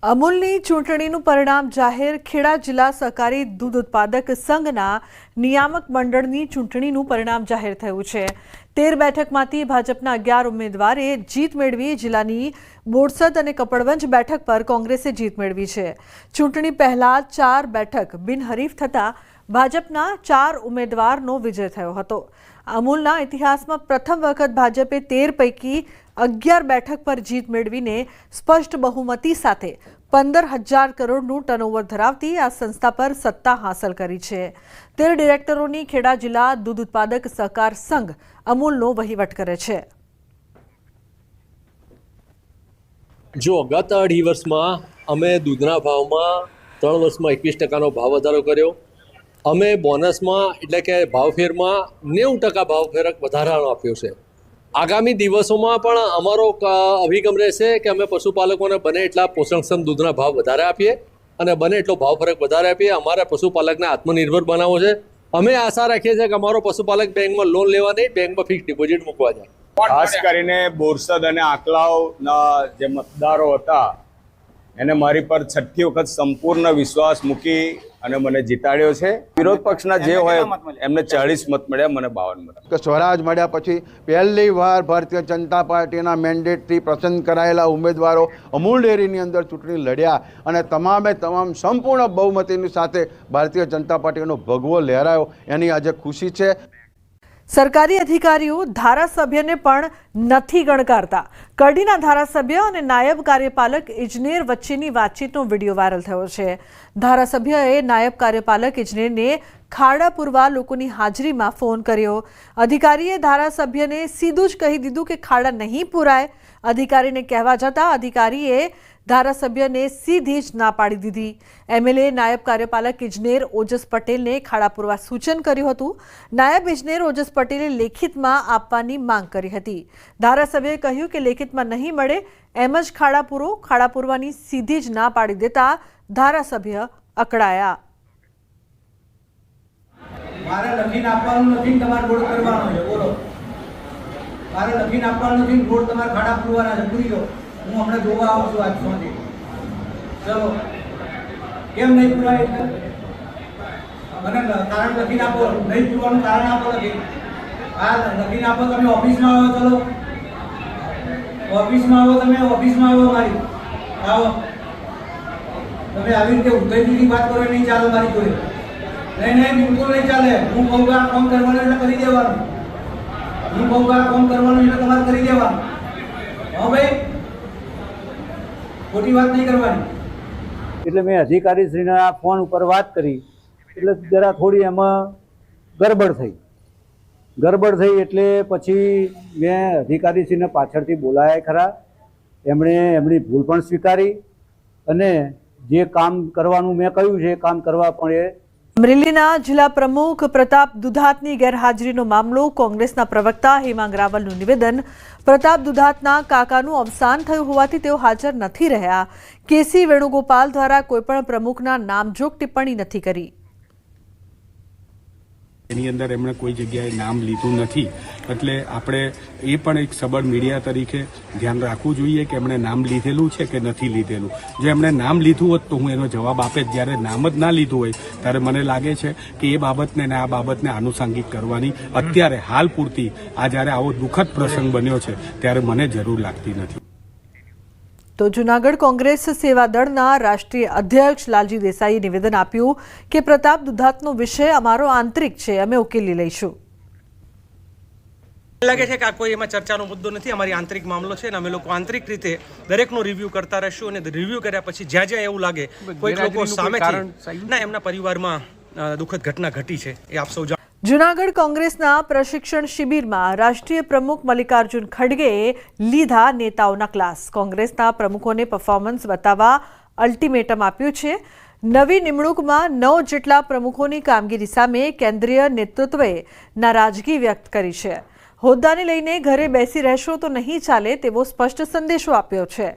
અમૂલની ચૂંટણીનું પરિણામ જાહેર. ખેડા જિલ્લા સહકારી દૂધ ઉત્પાદક સંઘના નિયામક મંડળની ચૂંટણીનું પરિણામ જાહેર થયું છે. 13 બેઠકમાંથી ભાજપના 11 ઉમેદવારે જીત મેળવી. જિલ્લાની બોરસદ અને કપડવંજ બેઠક પર કોંગ્રેસે જીત મેળવી છે. ચૂંટણી પહેલા 4 બેઠક બિનહરીફ થતા ભાજપના 4 ઉમેદવારનો વિજય થયો હતો. અમૂલના ઇતિહાસમાં પ્રથમ વખત ભાજપે 13 પૈકી 11 બેઠક પર જીત મેળવીને સ્પષ્ટ બહુમતી સાથે 15,000 કરોડનું ટર્નઓવર ધરાવતી આ સંસ્થા પર સત્તા હાંસલ કરી છે. 13 ડિરેક્ટરોની ખેડા જિલ્લા દૂધ ઉત્પાદક સહકાર સંઘ અમૂલનો વહીવટ કરે છે. જો ગત 2.5 વર્ષમાં અમે દૂધના ભાવમાં 3 વર્ષમાં 21% ભાવ વધારો કર્યો. અમે બોનસમાં એટલે કે ભાવફેરમાં 90% ભાવફેરક વધારાનો આપ્યો છે. આગામી દિવસોમાં પણ અમારો અભિગમ રહેશે કે અમે પશુપાલકોને બને એટલા પોષણક્ષમ દૂધના ભાવ વધારે આપીએ અને બને એટલો ભાવ ફરક વધારે આપીએ. અમારા પશુપાલકને આત્મનિર્ભર બનાવવો છે. અમે આશા રાખીએ છીએ કે અમારો પશુપાલક બેંકમાં લોન લેવા નહીં, બેંકમાં ફિક્સ ડિપોઝિટ મૂકવા જાય. ખાસ કરીને બોરસદ અને આંકલાવના જે મતદારો હતા એને મારી પર 6ઠ્ઠી વખત સંપૂર્ણ વિશ્વાસ મૂકી અને મને જીતાડ્યો છે. વિરોધ પક્ષના જે હોય એમને 40 મત મળ્યા, મને 52 મત. સ્વરાજ મળ્યા પછી પહેલી વાર ભારતીય જનતા પાર્ટીના મેન્ડેટથી પસંદ કરાયેલા ઉમેદવારો અમૂલ ડેરીની અંદર ચૂંટણી લડ્યા અને તમામે તમામ સંપૂર્ણ બહુમતીની સાથે ભારતીય જનતા પાર્ટીનો ભગવો લહેરાયો. એની આજે ખુશી છે. સરકારી અધિકારીઓ ધારાસભ્યને પણ નથી ગણકારતા. કડીના ધારાસભ્ય અને નાયબ કાર્યપાલક ઇજનેર વચ્ચેની વાતચીતનો વિડીયો વાયરલ થયો છે. ધારાસભ્યએ નાયબ કાર્યપાલક ઇજનેરને ખાડા પૂરવા લોકોની હાજરીમાં ફોન કર્યો. અધિકારીએ ધારાસભ્યને સીધું જ કહી દીધું કે ખાડા નહીં પૂરાય. અધિકારીને કહેવા જતાં અધિકારીએ ધારાસભ્યને સીધી જ ના પાડી દીધી. એમએલએ નાયબ કાર્યપાલક ઇજનેર ઓજસ પટેલને ખાડા પૂરવા સૂચન કર્યું હતું. નાયબ ઇજનેર ઓજસ પટેલે લેખિતમાં આપવાની માંગ કરી હતી. ધારાસભ્યએ કહ્યું કે લેખિતમાં નહીં મળે, એમ જ ખાડા પૂરો. ખાડા પૂરવાની સીધી જ ના પાડી દેતા ધારાસભ્ય અકળાયા. મારે લખીને આપવાનું નથી, તમારે રોડ કરવાનો છે. બોલો, મારે લખીને આપવાનું નથી, રોડ તમારે ખાડા પૂરવાના છે. પૂરી લો, હું હમણાં જોવા આવું છું. આજ સુધી ચલો, કેમ નહીં પૂરાય? મને કારણ લખીને આપો. નહીં પૂરવાનું કારણ આપો. હા, લખીને આપો. તમે ઓફિસમાં આવો. ચલો, ઓફિસમાં આવો. તમે ઓફિસમાં આવો. મારી આવો. તમે આવી રીતે ઉદયની વાત કરો નહીં ચાલે મારી જોડે. નહીં, બિલકુલ નહીં ચાલે. હું કહું કે આ કામ કરવાનું એટલે કરી દેવાનું. હું કહું કે આ કામ કરવાનું એટલે તમારે કરી દેવાનું. હા ભાઈ, ખોટી વાત નહીં કરવાની. એટલે મેં અધિકારીશ્રીને આ ફોન ઉપર વાત કરી એટલે જરા થોડી એમાં ગરબડ થઈ એટલે પછી મેં અધિકારીશ્રીને પાછળથી બોલાયા ખરા. એમણે એમની ભૂલ પણ સ્વીકારી અને જે કામ કરવાનું મેં કહ્યું છે એ કામ કરવા પણ એ. અમરેલીના જિલ્લા પ્રમુખ પ્રતાપ દુધાતની ગેરહાજરીનો મામલો. કોંગ્રેસના પ્રવક્તા હેમાંગ રાવલનું નિવેદન. પ્રતાપ દુધાતના કાકાનું અવસાન થયું હોવાથી તેઓ હાજર નથી રહ્યા. કેસી વેણુગોપાલ દ્વારા કોઈપણ પ્રમુખના નામજોગ ટિપ્પણી નથી કરી. એની અંદર એમણે કોઈ જગ્યાએ નામ લીધું નથી. એટલે આપણે એ પણ એક સબળ મીડિયા તરીકે ધ્યાન રાખવું જોઈએ કે એમણે નામ લીધેલું છે કે નથી લીધેલું. જો એમણે નામ લીધું હોત તો હું એનો જવાબ આપે. જ્યારે નામ જ ના લીધું હોય ત્યારે મને લાગે છે કે એ બાબતને અને આ બાબતને આનુષાંગિક કરવાની અત્યારે હાલ પૂરતી આ જ્યારે આવો દુઃખદ પ્રસંગ બન્યો છે ત્યારે મને જરૂર લાગતી નથી. તો જૂનાગઢ કોંગ્રેસ સેવા દળના રાષ્ટ્રીય અધ્યક્ષ લાલજી દેસાઈએ નિવેદન આપ્યું કે પ્રતાપ દુધાતનો વિષય અમારો આંતરિક છે, અમે ઉકેલી લઈશું. લાગે છે કે આ કોઈ એમાં ચર્ચાનો મુદ્દો નથી. અમારી આંતરિક મામલો છે અને અમે લોકો આંતરિક રીતે દરેકનો રિવ્યુ કરતા રહીશું અને રિવ્યુ કર્યા પછી જ્યાં જ્યાં એવું લાગે કોઈ લોકો સામેથી ના એમના પરિવારમાં દુઃખદ ઘટના ઘટી છે એ આપ સૌ. જૂનાગઢ કોંગ્રેસના પ્રશિક્ષણ શિબિરમાં રાષ્ટ્રીય પ્રમુખ મલ્લિકાર્જુન ખડગેએ લીધા નેતાઓના ક્લાસ. કોંગ્રેસના પ્રમુખોને પરફોર્મન્સ બતાવવા અલ્ટિમેટમ આપ્યું છે. નવી નિમણૂકમાં 9 જેટલા પ્રમુખોની કામગીરી સામે કેન્દ્રીય નેતૃત્વએ નારાજગી વ્યક્ત કરી છે. હોદ્દાને લઈને ઘરે બેસી રહેશો તો નહીં ચાલે તેવો સ્પષ્ટ સંદેશો આપ્યો છે.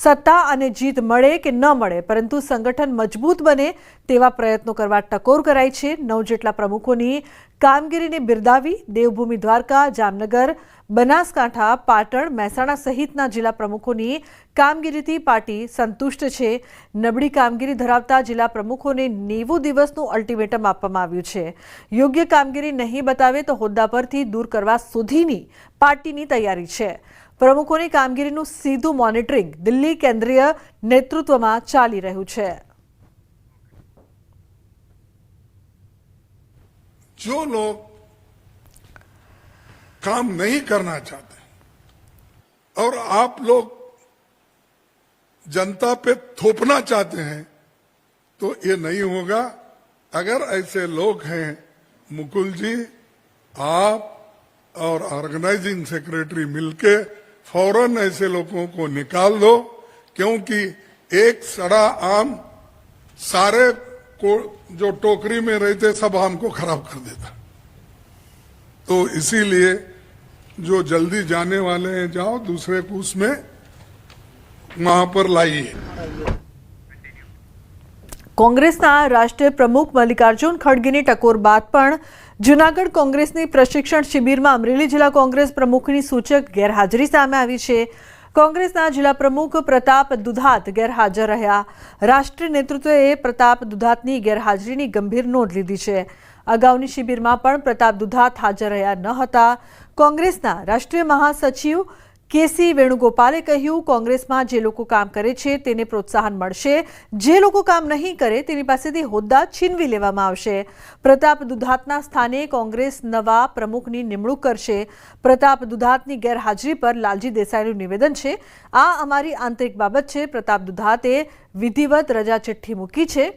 સત્તા અને જીત મળે કે ન મળે પરંતુ સંગઠન મજબૂત બને તેવા પ્રયત્નો કરવા ટકોર કરાઈ છે. 9 જેટલા પ્રમુખોની કામગીરીને બિરદાવી દેવભૂમિ દ્વારકા, જામનગર, બનાસકાંઠા, પાટણ, મહેસાણા સહિતના જિલ્લા પ્રમુખોની કામગીરીથી પાર્ટી સંતુષ્ટ છે. નબળી કામગીરી ધરાવતા જિલ્લા પ્રમુખોને 90 દિવસનું અલ્ટિમેટમ આપવામાં આવ્યું છે. યોગ્ય કામગીરી નહીં બતાવે તો હોદ્દા પરથી દૂર કરવા સુધીની પાર્ટીની તૈયારી છે. પ્રમુખોની કામગીરીનું સીધું મોનિટરિંગ દિલ્હી કેન્દ્રીય નેતૃત્વમાં ચાલી રહ્યું છે. जो लोग काम नहीं करना चाहते और आप लोग जनता पे थोपना चाहते हैं तो ये नहीं होगा. अगर ऐसे लोग हैं मुकुल जी, आप और ऑर्गेनाइजिंग सेक्रेटरी मिलके फौरन ऐसे लोगों को निकाल दो, क्योंकि एक सड़ा आम सारे को जो टोकरी में रहते सब आम को खराब कर देता. तो इसीलिए जो जल्दी जाने वाले हैं जाओ, दूसरे को उसमें वहां पर लाइए. કોંગ્રેસના રાષ્ટ્રીય પ્રમુખ મલ્લિકાર્જુન ખડગેની ટકોર બાદ પણ જૂનાગઢ કોંગ્રેસની પ્રશિક્ષણ શિબિરમાં અમરેલી જિલ્લા કોંગ્રેસ પ્રમુખની સૂચક ગેરહાજરી સામે આવી છે. કોંગ્રેસના જિલ્લા પ્રમુખ પ્રતાપ દુધાત ગેરહાજર રહ્યા. રાષ્ટ્રીય નેતૃત્વએ પ્રતાપ દુધાતની ગેરહાજરીની ગંભીર નોંધ લીધી છે. અગાઉની શિબિરમાં પણ પ્રતાપ દુધાત હાજર રહ્યા ન હતા. કોંગ્રેસના રાષ્ટ્રીય મહાસચિવ કેસી વેણુગોપાલે કહ્યું, કોંગ્રેસમાં જે લોકો કામ કરે છે તેને પ્રોત્સાહન મળશે, જે લોકો કામ નહીં કરે તેની પાસેથી હોદ્દા છીનવી લેવામાં આવશે. પ્રતાપ દુધાતના સ્થાને કોંગ્રેસ નવા પ્રમુખની નિમણૂક કરશે. પ્રતાપ દુધાતની ગેરહાજરી પર લાલજી દેસાઈનું નિવેદન છે, આ અમારી આંતરિક બાબત છે. પ્રતાપ દુધાતે વિધિવત રજા ચિઠ્ઠી મૂકી છે.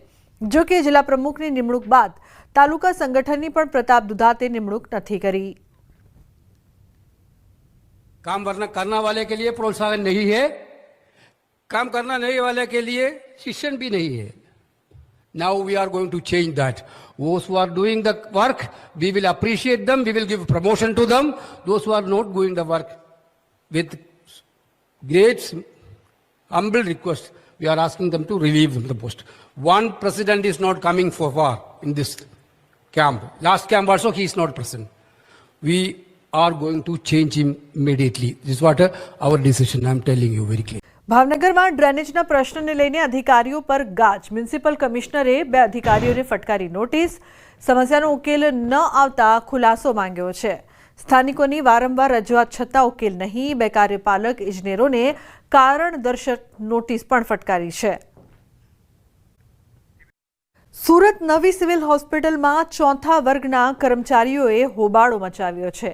જો કે જિલ્લા પ્રમુખની નિમણૂક બાદ તાલુકા સંગઠનની પણ પ્રતાપ દુધાતે નિમણૂક નથી કરી. काम करने वाले के लिए प्रोत्साहन नहीं है, काम करना नहीं वाले के लिए शिक्षण भी नहीं है. Now we are going to change that. Those who are doing the work, we will appreciate them, we will give promotion to them. Those who are not doing the work, with great humble request, we are asking them to relieve them the post. One president is not coming for far in this camp. Last camp also he is not present. We are going to change him immediately. This is what our decision. I am telling you very clearly. ભાવનગરમાં ડ્રેનેજના પ્રશ્નને લઈને અધિકારીઓ પર ગાજ. Municipal કમિશનરે 2 અધિકારીઓને ફટકારી notice. સમસ્યાનો ઉકેલ ન આવતા ખુલાસો માંગ્યો છે. સ્થાનિકોની વારંવાર રજૂઆત છતાં ઉકેલ નહીં. 2 કાર્યપાલક ઇજનેરોને કારણદર્શક નોટિસ પણ ફટકારી છે. સુરત નવી સિવિલ હોસ્પિટલમાં 4થા વર્ગના કર્મચારીઓએ હોબાળો મચાવ્યો છે.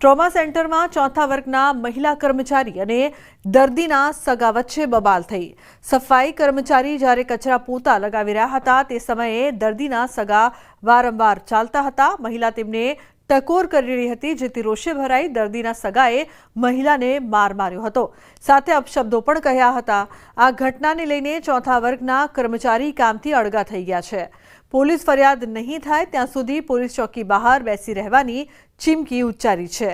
ટ્રોમા સેન્ટરમાં 4થા વર્ગના મહિલા કર્મચારી અને દર્દીના સગા વચ્ચે બબાલ થઈ. સફાઈ કર્મચારી જ્યારે કચરા પોતા લગાવી રહ્યા હતા તે સમયે દર્દીના સગા વારંવાર ચાલતા હતા. મહિલા તેમને ટકોર કરી રહી હતી, જેથી રોષે ભરાઈ દર્દીના સગાએ મહિલાને માર માર્યો હતો. સાથે અપશબ્દો પણ કહ્યા હતા. આ ઘટનાને લઈને 4થા વર્ગના કર્મચારી કામથી અળગા થઈ ગયા છે. પોલીસ ફરિયાદ નહીં થાય ત્યાં સુધી પોલીસ ચોકી બહાર બેસી રહેવાની ચીમકી ઉચ્ચારી છે.